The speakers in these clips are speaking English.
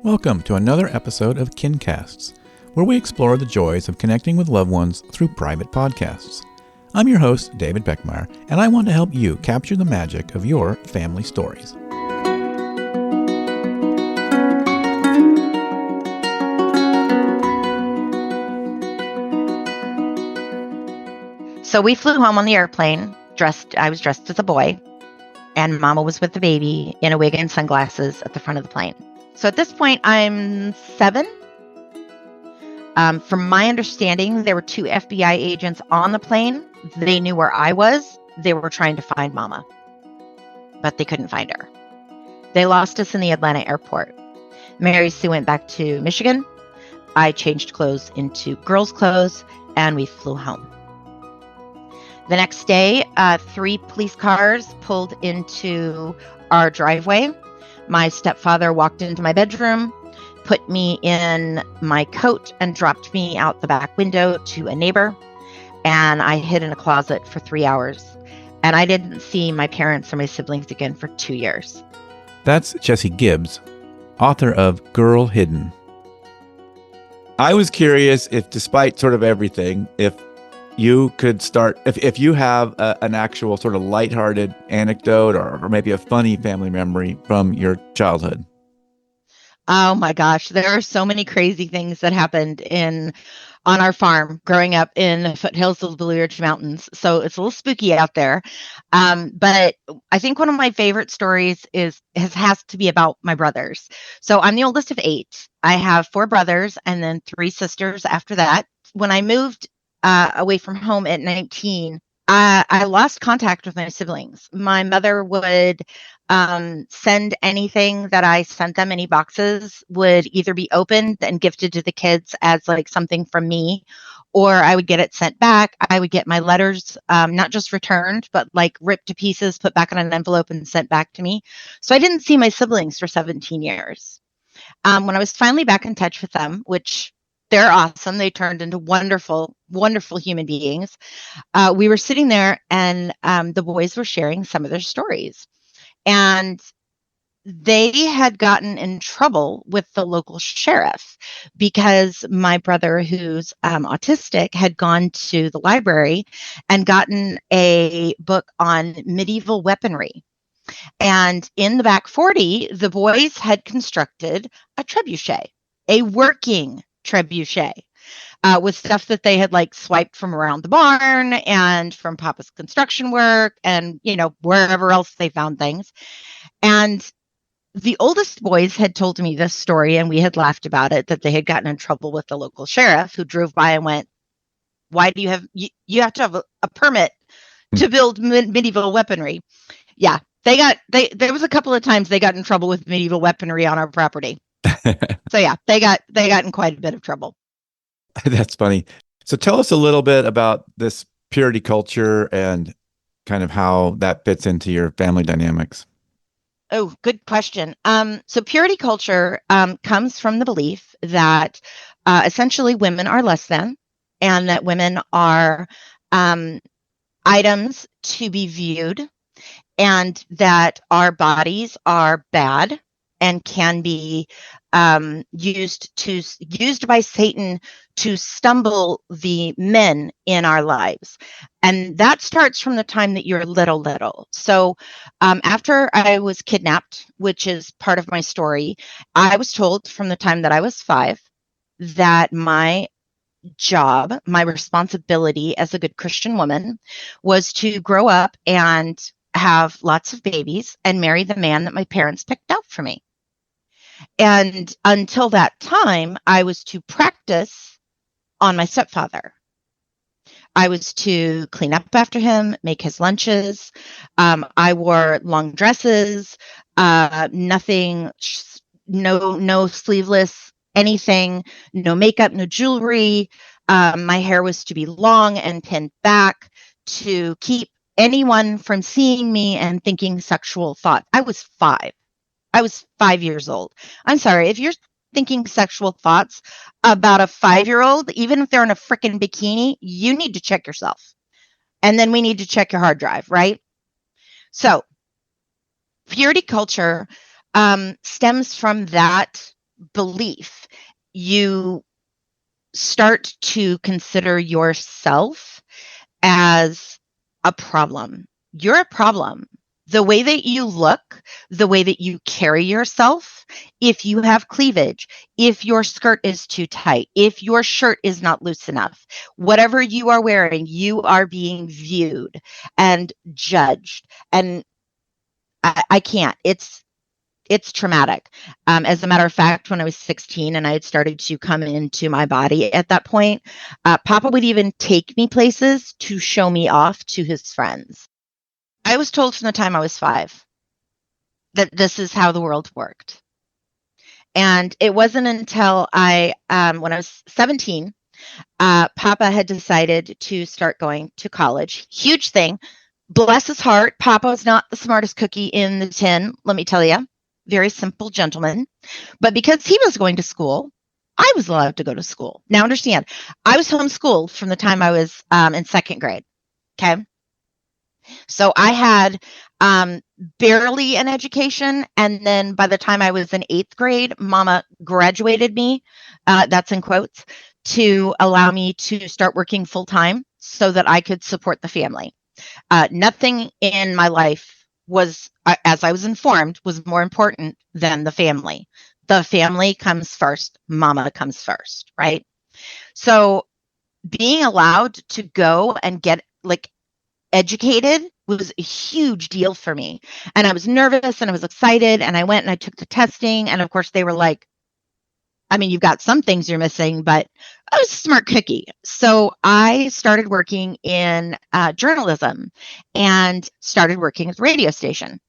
Welcome to another episode of KinCasts, where we explore the joys of connecting with loved ones through private podcasts. I'm your host, David Beckmeyer, and I want to help you capture the magic of your family stories. So we flew home on the airplane. I was dressed as a boy, and Mama was with the baby in a wig and sunglasses at the front of the plane. So at this point, I'm 7. From my understanding, there were 2 FBI agents on the plane. They knew where I was. They were trying to find Mama, but they couldn't find her. They lost us in the Atlanta airport. Mary Sue went back to Michigan. I changed clothes into girls' clothes, and we flew home. The next day, 3 police cars pulled into our driveway. My stepfather walked into my bedroom, put me in my coat, and dropped me out the back window to a neighbor. And I hid in a closet for 3 hours. And I didn't see my parents or my siblings again for 2 years. That's Jesse Gibbs, author of Girl Hidden. I was curious if, despite sort of everything, if you could start, if you have an actual sort of lighthearted anecdote or maybe a funny family memory from your childhood. Oh my gosh, there are so many crazy things that happened on our farm growing up in the foothills of the Blue Ridge Mountains. So it's a little spooky out there. But I think one of my favorite stories has to be about my brothers. So I'm the oldest of 8. I have 4 brothers and then 3 sisters after that. When I moved away from home at 19, I lost contact with my siblings. My mother would send anything that I sent them, any boxes would either be opened and gifted to the kids as like something from me, or I would get it sent back. I would get my letters not just returned, but like ripped to pieces, put back in an envelope and sent back to me. So I didn't see my siblings for 17 years. When I was finally back in touch with them, which they're awesome. They turned into wonderful, wonderful human beings. We were sitting there and the boys were sharing some of their stories. And they had gotten in trouble with the local sheriff because my brother, who's autistic, had gone to the library and gotten a book on medieval weaponry. And in the back 40, the boys had constructed a trebuchet, a working trebuchet, with stuff that they had like swiped from around the barn and from Papa's construction work and, wherever else they found things. And the oldest boys had told me this story and we had laughed about it, that they had gotten in trouble with the local sheriff who drove by and went, why do you have to have a permit to build medieval weaponry? Yeah, there was a couple of times they got in trouble with medieval weaponry on our property. So yeah, they got in quite a bit of trouble. That's funny. So tell us a little bit about this purity culture and kind of how that fits into your family dynamics. Oh, good question. So purity culture comes from the belief that essentially women are less than, and that women are items to be viewed, and that our bodies are bad and can be used by Satan to stumble the men in our lives. And that starts from the time that you're little. So after I was kidnapped, which is part of my story, I was told from the time that I was 5 that my job, my responsibility as a good Christian woman, was to grow up and have lots of babies and marry the man that my parents picked out for me. And until that time, I was to practice on my stepfather. I was to clean up after him, make his lunches. I wore long dresses, nothing, no sleeveless, anything, no makeup, no jewelry. My hair was to be long and pinned back to keep anyone from seeing me and thinking sexual thought. I was 5. I was 5 years old. I'm sorry, if you're thinking sexual thoughts about a 5-year-old, even if they're in a freaking bikini, you need to check yourself. And then we need to check your hard drive, right? So purity culture stems from that belief, you start to consider yourself as a problem. You're a problem. The way that you look, the way that you carry yourself, if you have cleavage, if your skirt is too tight, if your shirt is not loose enough, whatever you are wearing, you are being viewed and judged. And I can't. It's traumatic. As a matter of fact, when I was 16 and I had started to come into my body at that point, Papa would even take me places to show me off to his friends. I was told from the time I was 5 that this is how the world worked. And it wasn't until when I was 17, Papa had decided to start going to college. Huge thing. Bless his heart, Papa's not the smartest cookie in the tin, let me tell you. Very simple gentleman. But because he was going to school, I was allowed to go to school. Now understand, I was homeschooled from the time I was in second grade. Okay. So I had barely an education. And then by the time I was in 8th grade, Mama graduated me, that's in quotes, to allow me to start working full time so that I could support the family. Nothing in my life was, as I was informed, was more important than the family. The family comes first. Mama comes first, right? So being allowed to go and get educated was a huge deal for me. And I was nervous and I was excited and I went and I took the testing. And of course they were like, I mean, you've got some things you're missing, but I was a smart cookie. So I started working in journalism and started working at the radio station.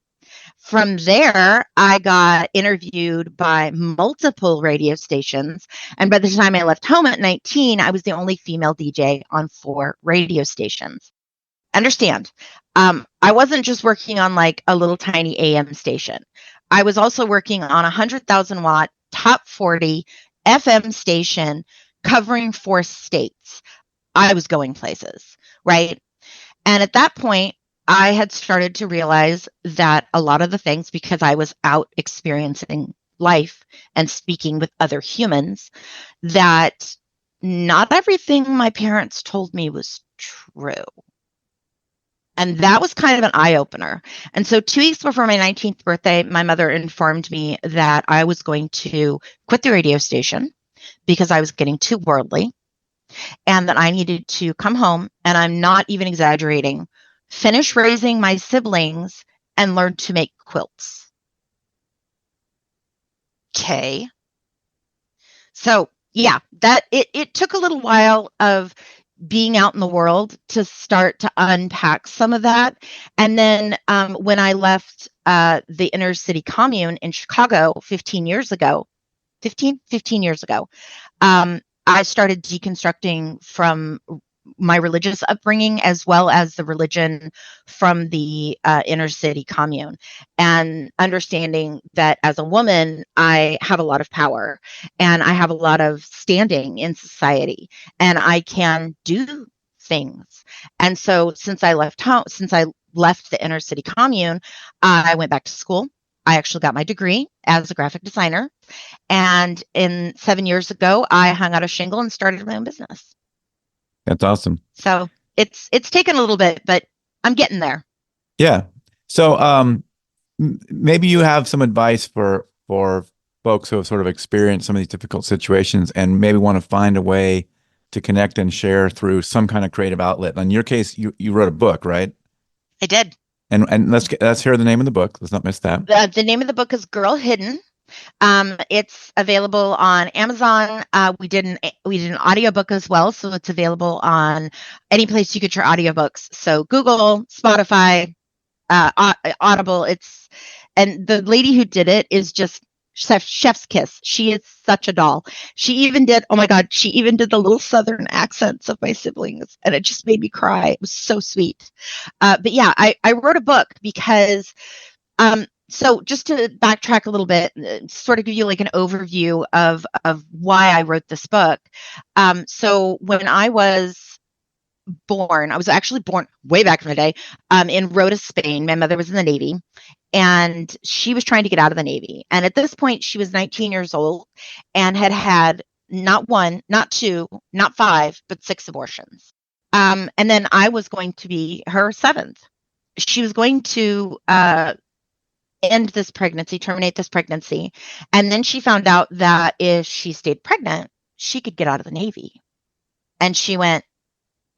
From there, I got interviewed by multiple radio stations. And by the time I left home at 19, I was the only female DJ on 4 radio stations. Understand, I wasn't just working on like a little tiny AM station. I was also working on 100,000 watt top 40 FM station covering 4 states. I was going places, right? And at that point, I had started to realize that a lot of the things, because I was out experiencing life and speaking with other humans, that not everything my parents told me was true. And that was kind of an eye-opener. And so 2 weeks before my 19th birthday, my mother informed me that I was going to quit the radio station because I was getting too worldly and that I needed to come home, and I'm not even exaggerating, finish raising my siblings and learn to make quilts. Okay. So yeah, that it took a little while of being out in the world to start to unpack some of that. And then when I left the inner city commune in Chicago 15 years ago, I started deconstructing from my religious upbringing as well as the religion from the inner city commune, and understanding that as a woman, I have a lot of power and I have a lot of standing in society and I can do things. And so since I left the inner city commune, I went back to school. I actually got my degree as a graphic designer. And 7 years ago, I hung out a shingle and started my own business. That's awesome. So it's taken a little bit, but I'm getting there. Yeah. So maybe you have some advice for folks who have sort of experienced some of these difficult situations and maybe want to find a way to connect and share through some kind of creative outlet. In your case, you wrote a book, right? I did. And let's hear the name of the book. Let's not miss that. The name of the book is Girl Hidden. It's available on Amazon. We did an audiobook as well, so it's available on any place you get your audiobooks. So Google, Spotify, Audible. And the lady who did it is just chef's kiss. She is such a doll. She even did the little Southern accents of my siblings, and it just made me cry. It was so sweet. But yeah, I wrote a book because so just to backtrack a little bit, sort of give you like an overview of why I wrote this book. So when I was born, I was actually born way back in the day in Rota, Spain. My mother was in the Navy. and she was trying to get out of the Navy. And at this point, she was 19 years old and had had not one, not two, not five, but 6 abortions. And then I was going to be her 7th. She was going to end this pregnancy, terminate this pregnancy. And then she found out that if she stayed pregnant, she could get out of the Navy. And she went,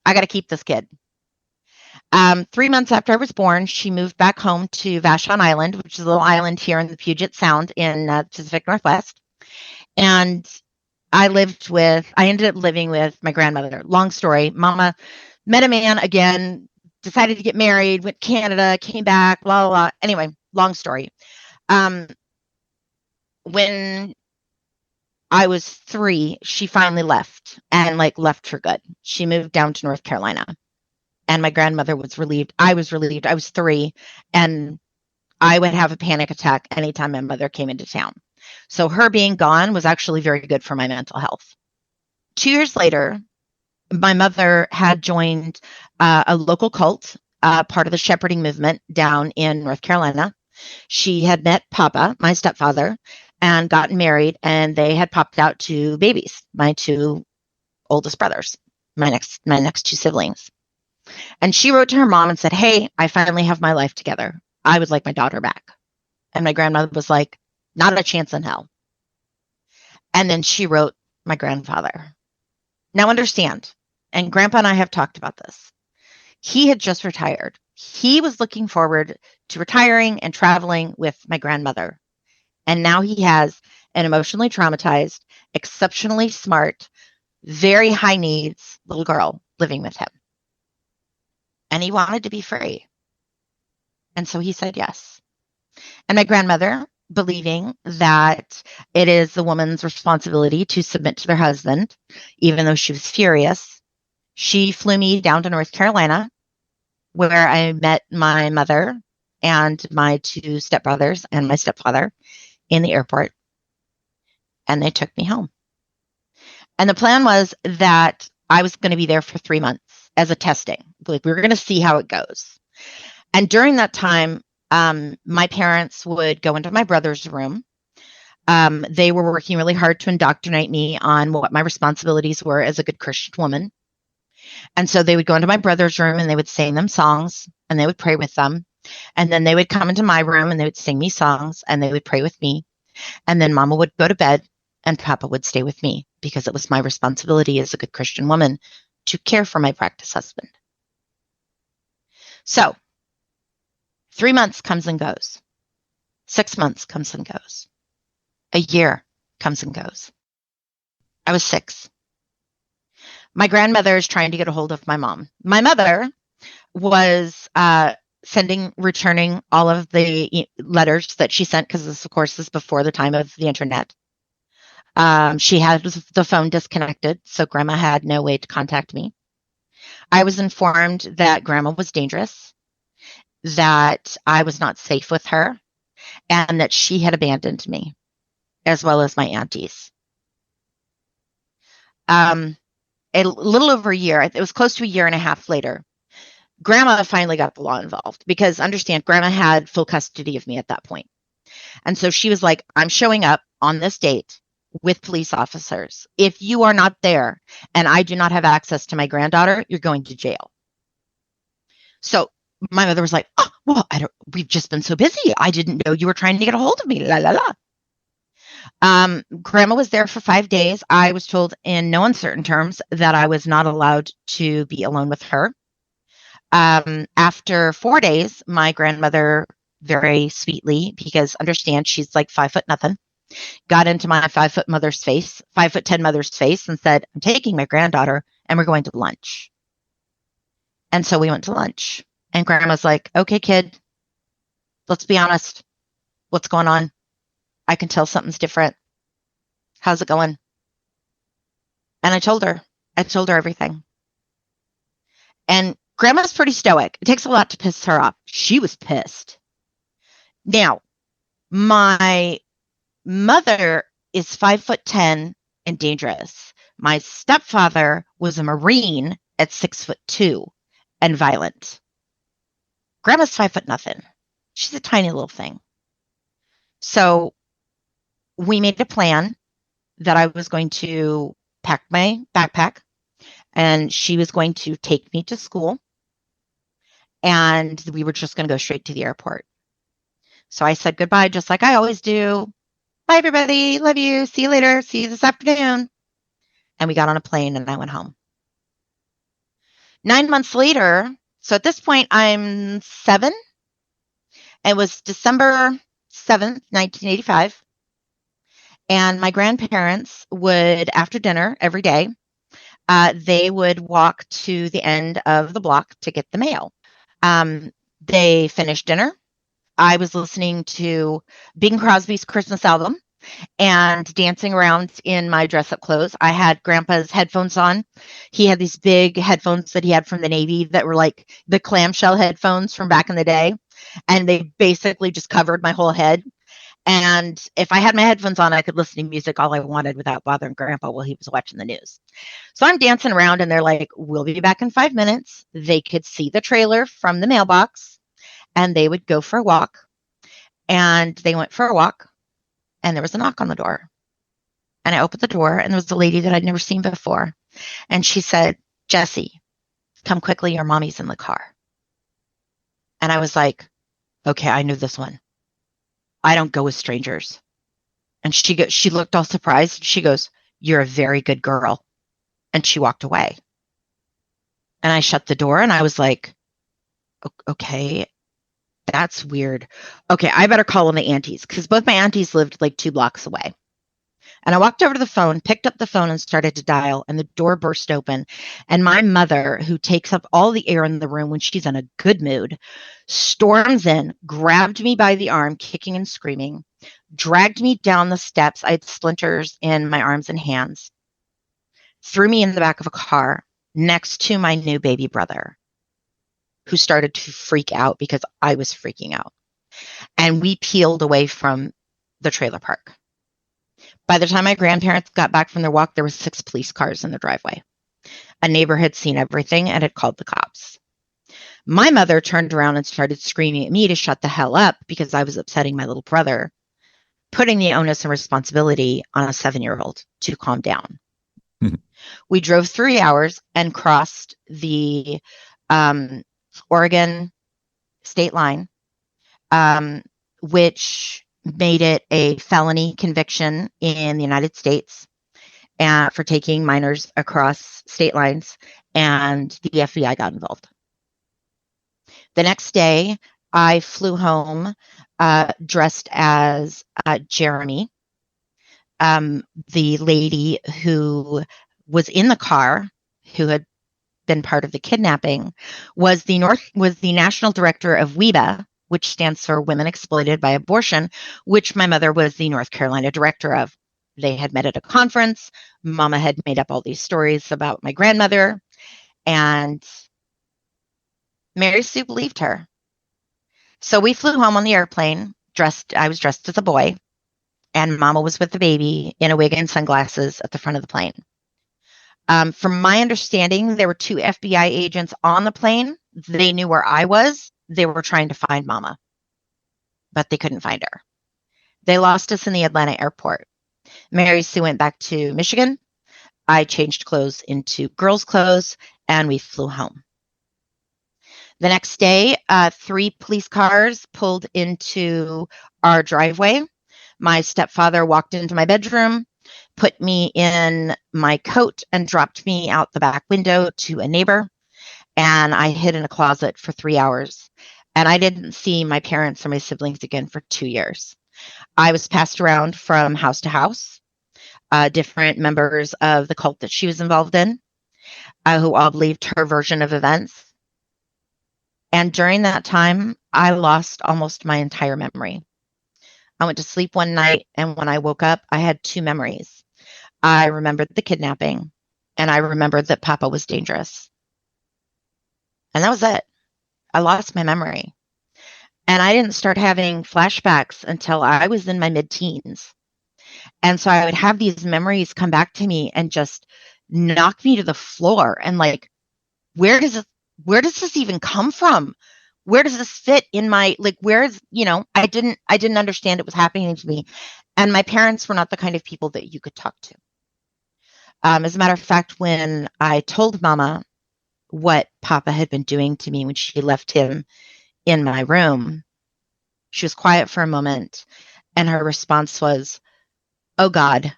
I got to keep this kid. 3 months after I was born, she moved back home to Vashon Island, which is a little island here in the Puget Sound in the Pacific Northwest. And I ended up living with my grandmother. Long story. Mama met a man again, decided to get married, went to Canada, came back, blah, blah, blah. Anyway, long story. When I was 3, she finally left and left for good. She moved down to North Carolina. And my grandmother was relieved. I was relieved. I was 3, and I would have a panic attack anytime my mother came into town. So her being gone was actually very good for my mental health. 2 years later, my mother had joined a local cult, part of the shepherding movement down in North Carolina. She had met Papa, my stepfather, and gotten married, and they had popped out 2 babies, my 2 oldest brothers, my next 2 siblings. And she wrote to her mom and said, hey, I finally have my life together. I would like my daughter back. And my grandmother was like, not a chance in hell. And then she wrote my grandfather. Now understand, and Grandpa and I have talked about this. He had just retired. He was looking forward to retiring and traveling with my grandmother. And now he has an emotionally traumatized, exceptionally smart, very high needs little girl living with him. And he wanted to be free. And so he said yes. And my grandmother, believing that it is the woman's responsibility to submit to their husband, even though she was furious, she flew me down to North Carolina, where I met my mother and my 2 stepbrothers and my stepfather in the airport. And they took me home. And the plan was that I was going to be there for 3 months as a testing. We were going to see how it goes. And during that time, my parents would go into my brother's room. They were working really hard to indoctrinate me on what my responsibilities were as a good Christian woman. And so they would go into my brother's room and they would sing them songs and they would pray with them. And then they would come into my room and they would sing me songs and they would pray with me. And then Mama would go to bed and Papa would stay with me because it was my responsibility as a good Christian woman to care for my practice husband. So 3 months comes and goes. 6 months comes and goes. A year comes and goes. I was 6. My grandmother is trying to get a hold of my mom. My mother was returning all of the letters that she sent because this, of course, is before the time of the internet. She had the phone disconnected, so Grandma had no way to contact me. I was informed that Grandma was dangerous, that I was not safe with her, and that she had abandoned me, as well as my aunties. A little over a year, it was close to a year and a half later, Grandma finally got the law involved because, understand, Grandma had full custody of me at that point. And so she was like, I'm showing up on this date with police officers. If you are not there and I do not have access to my granddaughter, you're going to jail. So my mother was like, oh, well, we've just been so busy. I didn't know you were trying to get a hold of me. La, la, la. Grandma was there for 5 days. I was told in no uncertain terms that I was not allowed to be alone with her. After 4 days, my grandmother very sweetly, because understand she's like 5 foot nothing, got into my 5 foot mother's face, 5'10" mother's face and said, I'm taking my granddaughter and we're going to lunch. And so we went to lunch and Grandma's like, okay, kid, let's be honest. What's going on? I can tell something's different. How's it going? And I told her everything. And Grandma's pretty stoic. It takes a lot to piss her off. She was pissed. Now, my mother is 5'10" and dangerous. My stepfather was a Marine at 6'2" and violent. Grandma's 5 foot nothing. She's a tiny little thing. So we made a plan that I was going to pack my backpack and she was going to take me to school and we were just going to go straight to the airport. So I said goodbye, just like I always do. Bye, everybody. Love you. See you later. See you this afternoon. And we got on a plane and I went home. 9 months later, so at this point, I'm 7. It was December 7th, 1985. And my grandparents would, after dinner every day, they would walk to the end of the block to get the mail. They finished dinner. I was listening to Bing Crosby's Christmas album and dancing around in my dress up clothes. I had Grandpa's headphones on. He had these big headphones that he had from the Navy that were like the clamshell headphones from back in the day. And they basically just covered my whole head. And if I had my headphones on, I could listen to music all I wanted without bothering Grandpa while he was watching the news. So I'm dancing around and they're like, we'll be back in 5 minutes. They could see the trailer from the mailbox and they would go for a walk. And they went for a walk and there was a knock on the door. And I opened the door and there was a lady that I'd never seen before. And she said, Jesse, come quickly. Your mommy's in the car. And I was like, okay, I knew this one. I don't go with strangers. And she looked all surprised. She goes, you're a very good girl. And she walked away. And I shut the door and I was like, okay, that's weird. Okay, I better call on the aunties because both my aunties lived like 2 blocks away. And I walked over to the phone, picked up the phone and started to dial and the door burst open. And my mother, who takes up all the air in the room when she's in a good mood, storms in, grabbed me by the arm, kicking and screaming, dragged me down the steps. I had splinters in my arms and hands, threw me in the back of a car next to my new baby brother, who started to freak out because I was freaking out. And we peeled away from the trailer park. By the time my grandparents got back from their walk, there were 6 police cars in the driveway. A neighbor had seen everything and had called the cops. My mother turned around and started screaming at me to shut the hell up because I was upsetting my little brother, putting the onus and responsibility on a 7-year-old to calm down. We drove 3 hours and crossed the Oregon state line, which made it a felony conviction in the United States for taking minors across state lines, and the FBI got involved. The next day, I flew home dressed as Jeremy, the lady who was in the car, who had been part of the kidnapping, was the national director of WEBA, which stands for Women Exploited by Abortion, which my mother was the North Carolina director of. They had met at a conference. Mama had made up all these stories about my grandmother, and Mary Sue believed her. So we flew home on the airplane. I was dressed as a boy, and Mama was with the baby in a wig and sunglasses at the front of the plane. From my understanding, there were 2 FBI agents on the plane. They knew where I was. They were trying to find Mama, but they couldn't find her. They lost us in the Atlanta airport. Mary Sue went back to Michigan. I changed clothes into girls' clothes, and we flew home. The next day, 3 police cars pulled into our driveway. My stepfather walked into my bedroom, put me in my coat, and dropped me out the back window to a neighbor. And I hid in a closet for 3 hours. And I didn't see my parents or my siblings again for 2 years. I was passed around from house to house, different members of the cult that she was involved in, who all believed her version of events. And during that time, I lost almost my entire memory. I went to sleep one night, and when I woke up, I had 2 memories. I remembered the kidnapping, and I remembered that Papa was dangerous. And that was it. I lost my memory. And I didn't start having flashbacks until I was in my mid-teens. And so I would have these memories come back to me and just knock me to the floor. And like, where does this even come from? Where does this fit in my, like, where's, I didn't understand it was happening to me. And my parents were not the kind of people that you could talk to. As a matter of fact, when I told Mama what Papa had been doing to me when she left him in my room, she was quiet for a moment, and her response was, "Oh God,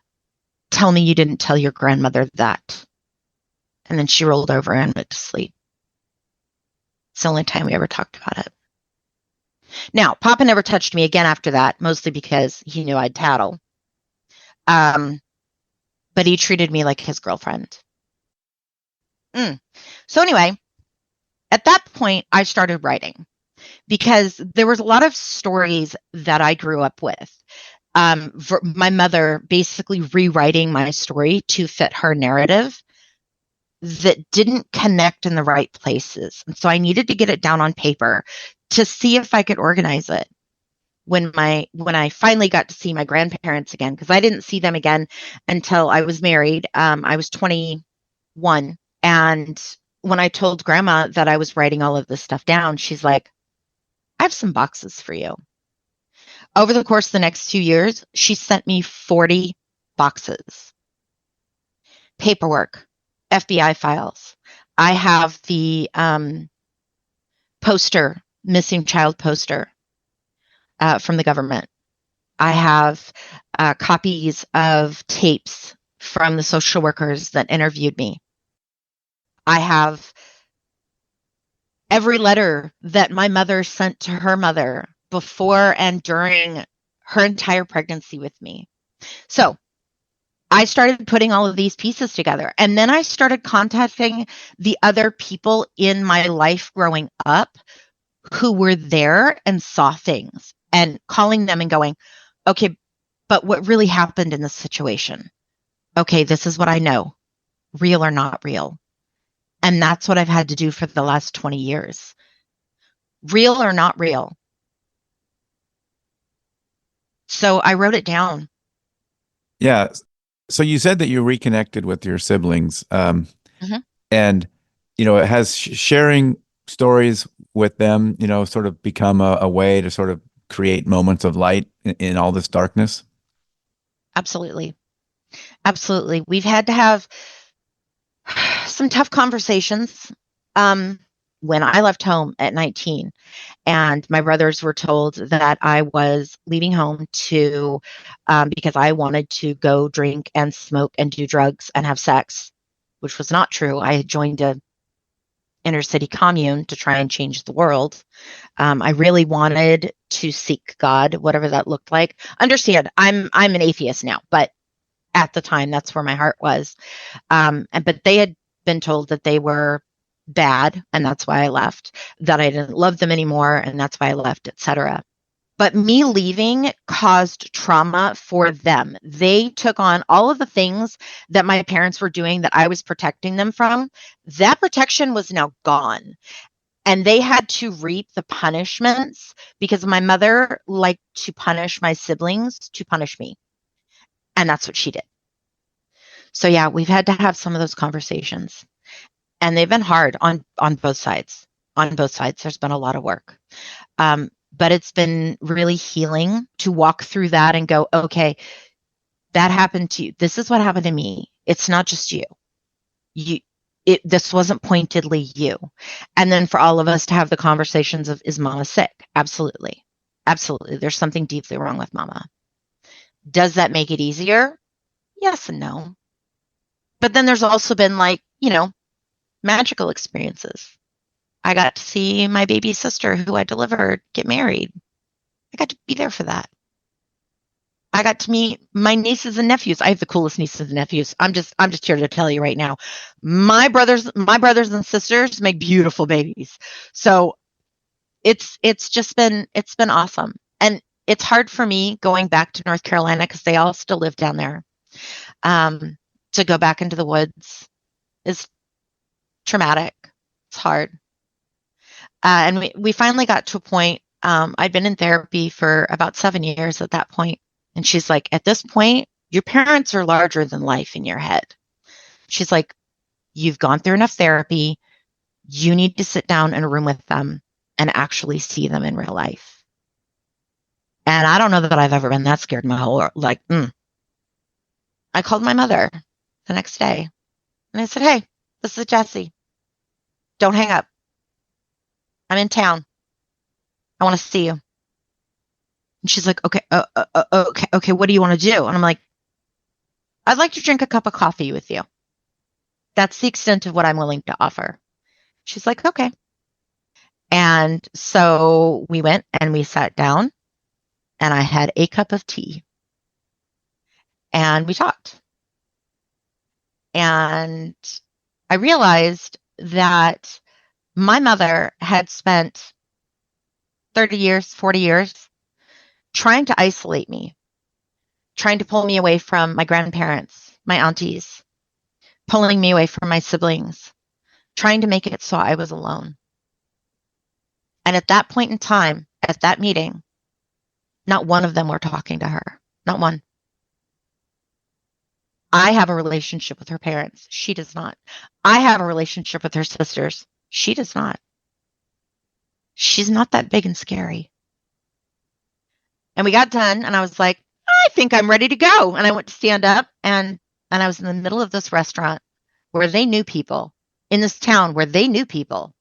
tell me you didn't tell your grandmother that." And then she rolled over and went to sleep. It's the only time we ever talked about it. Now, Papa never touched me again after that, mostly because he knew I'd tattle. But he treated me like his girlfriend. So anyway, at that point, I started writing because there was a lot of stories that I grew up with. My mother basically rewriting my story to fit her narrative that didn't connect in the right places. And so I needed to get it down on paper to see if I could organize it. When I finally got to see my grandparents again, because I didn't see them again until I was married. I was 21. And when I told Grandma that I was writing all of this stuff down, she's like, "I have some boxes for you." Over the course of the next 2 years, she sent me 40 boxes. Paperwork, FBI files. I have the poster, missing child poster from the government. I have copies of tapes from the social workers that interviewed me. I have every letter that my mother sent to her mother before and during her entire pregnancy with me. So I started putting all of these pieces together. And then I started contacting the other people in my life growing up who were there and saw things, and calling them and going, "Okay, but what really happened in this situation? Okay, this is what I know, real or not real." And that's what I've had to do for the last 20 years. Real or not real. So I wrote it down. Yeah. So you said that you reconnected with your siblings, Mhm. and it has sharing stories with them, sort of become a way to sort of create moments of light in all this darkness. Absolutely. Absolutely. We've had to have some tough conversations. When I left home at 19 and my brothers were told that I was leaving home to, because I wanted to go drink and smoke and do drugs and have sex, which was not true. I had joined a inner city commune to try and change the world. I really wanted to seek God, whatever that looked like. Understand, I'm an atheist now, but at the time, that's where my heart was. But they had been told that they were bad, and that's why I left. That I didn't love them anymore, and that's why I left, etc. But me leaving caused trauma for them. They took on all of the things that my parents were doing that I was protecting them from. That protection was now gone. And they had to reap the punishments because my mother liked to punish my siblings to punish me. And that's what she did. So yeah, we've had to have some of those conversations. And they've been hard on both sides. On both sides, there's been a lot of work. But it's been really healing to walk through that and go, okay, that happened to you. This is what happened to me. It's not just you. This wasn't pointedly you. And then for all of us to have the conversations of, is Mama sick? Absolutely. Absolutely. There's something deeply wrong with Mama. Does that make it easier? Yes and no. But then there's also been magical experiences. I got to see my baby sister who I delivered get married. I got to be there for that. I got to meet my nieces and nephews. I have the coolest nieces and nephews. I'm just here to tell you right now. My brothers and sisters make beautiful babies. So it's been awesome. And it's hard for me going back to North Carolina because they all still live down there. To go back into the woods is traumatic. It's hard. And we finally got to a point. I'd been in therapy for about 7 years at that point. And she's like, at this point, your parents are larger than life in your head. She's like, you've gone through enough therapy. You need to sit down in a room with them and actually see them in real life. And I don't know that I've ever been that scared in my whole like. I called my mother the next day and I said, "Hey, this is Jesse. Don't hang up. I'm in town. I want to see you." And she's like, "Okay, okay. What do you want to do?" And I'm like, "I'd like to drink a cup of coffee with you. That's the extent of what I'm willing to offer." She's like, "Okay." And so we went and we sat down and I had a cup of tea and we talked. And I realized that my mother had spent 30 years, 40 years trying to isolate me, trying to pull me away from my grandparents, my aunties, pulling me away from my siblings, trying to make it so I was alone. And at that point in time, at that meeting, not one of them were talking to her. Not one. I have a relationship with her parents. She does not. I have a relationship with her sisters. She does not. She's not that big and scary. And we got done and I was like, I think I'm ready to go. And I went to stand up and I was in the middle of this restaurant where they knew people, in this town where they knew people.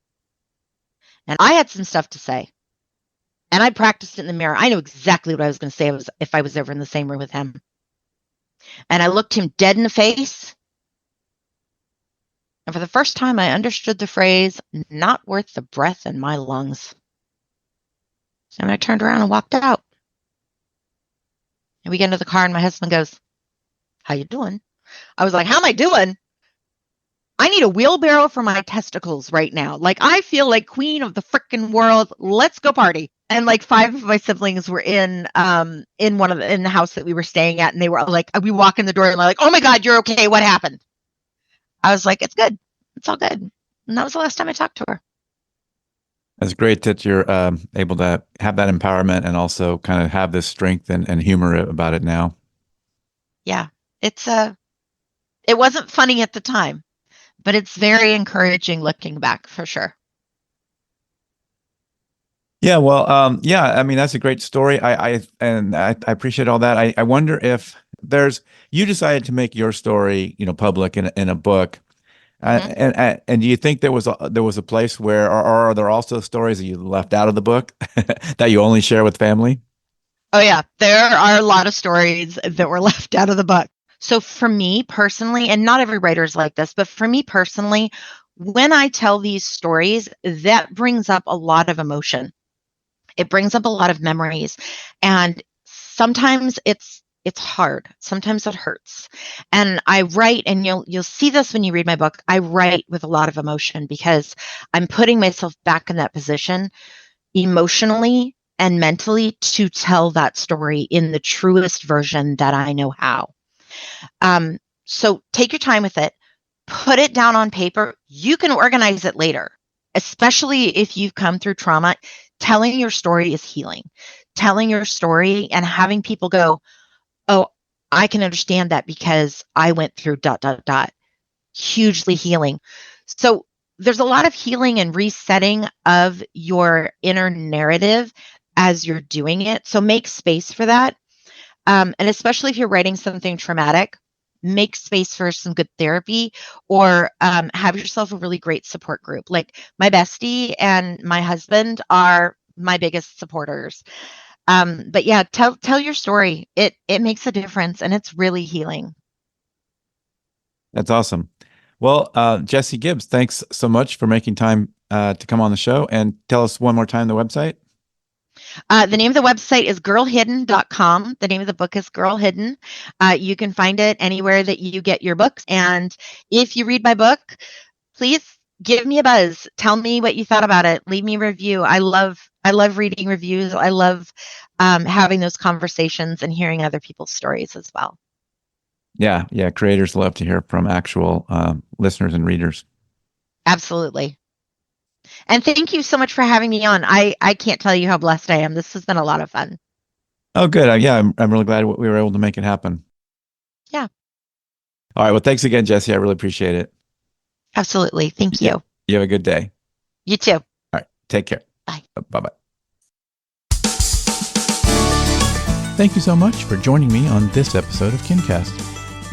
And I had some stuff to say. And I practiced it in the mirror. I knew exactly what I was going to say if I was ever in the same room with him. And I looked him dead in the face. And for the first time, I understood the phrase, "not worth the breath in my lungs." And I turned around and walked out. And we get into the car and my husband goes, "How you doing?" I was like, "How am I doing? I need a wheelbarrow for my testicles right now. Like, I feel like queen of the frickin' world. Let's go party." And like 5 of my siblings were in the house that we were staying at, and they were like, we walk in the door and they're like, "Oh my God, you're okay. What happened?" I was like, "It's good. It's all good." And that was the last time I talked to her. It's great that you're able to have that empowerment and also kind of have this strength and humor about it now. Yeah. It wasn't funny at the time, but it's very encouraging looking back for sure. Yeah, well, yeah, I mean, that's a great story. I appreciate all that. I wonder if you decided to make your story, public in a book. Mhm. And do you think there was a place where, or are there also stories that you left out of the book that you only share with family? Oh yeah, there are a lot of stories that were left out of the book. So for me personally, and not every writer is like this, but for me personally, when I tell these stories, that brings up a lot of emotion. It brings up a lot of memories, and sometimes it's hard. Sometimes it hurts. And I write, and you'll see this when you read my book. I write with a lot of emotion because I'm putting myself back in that position emotionally and mentally to tell that story in the truest version that I know how. So take your time with it, put it down on paper. You can organize it later, especially if you've come through trauma. Telling your story is healing. Telling your story and having people go, "Oh, I can understand that because I went through dot, dot, dot." Hugely healing. So there's a lot of healing and resetting of your inner narrative as you're doing it. So make space for that. And especially if you're writing something traumatic, make space for some good therapy or have yourself a really great support group. Like my bestie and my husband are my biggest supporters. But yeah, tell your story. It makes a difference and it's really healing. That's awesome. Well, Jesse Gibbs, thanks so much for making time to come on the show and tell us one more time the website. The name of the website is girlhidden.com. The name of the book is Girl Hidden. You can find it anywhere that you get your books. And if you read my book, please give me a buzz. Tell me what you thought about it. Leave me a review. I love reading reviews. I love having those conversations and hearing other people's stories as well. Yeah, yeah, creators love to hear from actual listeners and readers. Absolutely. And thank you so much for having me on. I can't tell you how blessed I am. This has been a lot of fun. Oh, good. Yeah, I'm really glad we were able to make it happen. Yeah, All right. Well, thanks again, Jesse. I really appreciate it. absolutely. Thank Yeah, you. you have a good day. You too. All right. Take care. Bye. Bye-bye. Thank you so much for joining me on this episode of KinCast.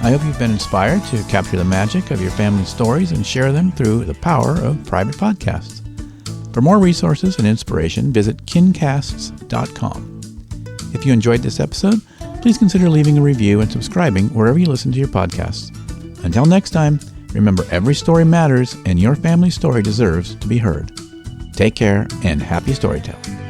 I hope you've been inspired to capture the magic of your family stories and share them through the power of private podcasts. For more resources and inspiration, visit kincasts.com. If you enjoyed this episode, please consider leaving a review and subscribing wherever you listen to your podcasts. Until next time, remember every story matters and your family story deserves to be heard. Take care and happy storytelling.